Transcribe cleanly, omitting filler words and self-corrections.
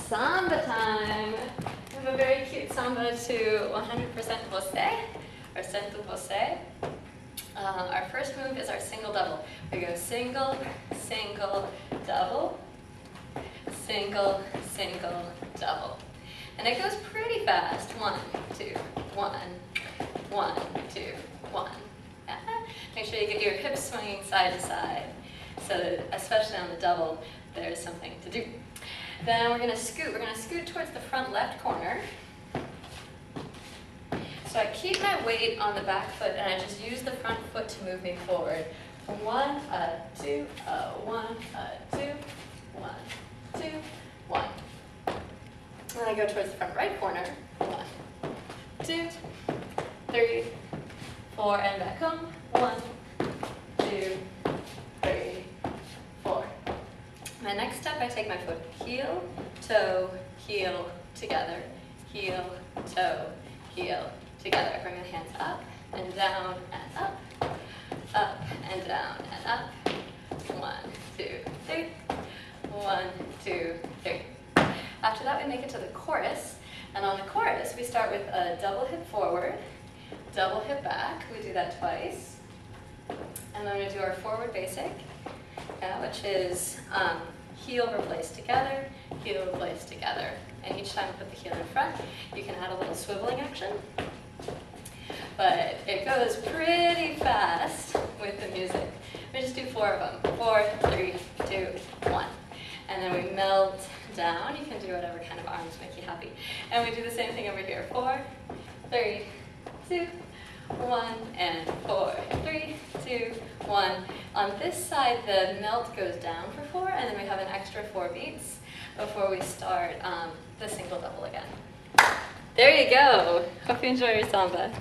samba time. We have a very cute samba to 100% você, or cento você. Our first move is our single double. We go single, single, double, single, single, double. And it goes pretty fast. 1, 2, 1, 1, 2, 1. Make sure you get your hips swinging side to side, so that, especially on the double, there's something to do. Then we're going to scoot. We're going to scoot towards the front left corner. So I keep my weight on the back foot, and I just use the front foot to move me forward. 1, 2, 1, 2, 1, 2, 1. And then I go towards the front right corner. 1, 2, 3, 4, and back home. 1, 2, 3, 4. My next step, I take my foot heel, toe, heel, together, heel, toe, heel, together. I bring my hands up and down and up and down and up. 1, 2, 3. 1, 2, 3. After that, we make it to the chorus. And on the chorus, we start with a double hip forward, double hip back. We do that twice. And then we do our forward basic, which is heel replace together, heel replace together. And each time we put the heel in front, you can add a little swiveling action. But it goes pretty fast with the music. We just do 4 of them. 4, 3, 2, 1. And then we melt down. You can do whatever kind of arms make you happy. And we do the same thing over here. 4, 3, 2, 1, and 4, 3, 2, 1. On this side, the melt goes down for 4, and then we have an extra 4 beats before we start the single double again. There you go. Hope you enjoy your samba.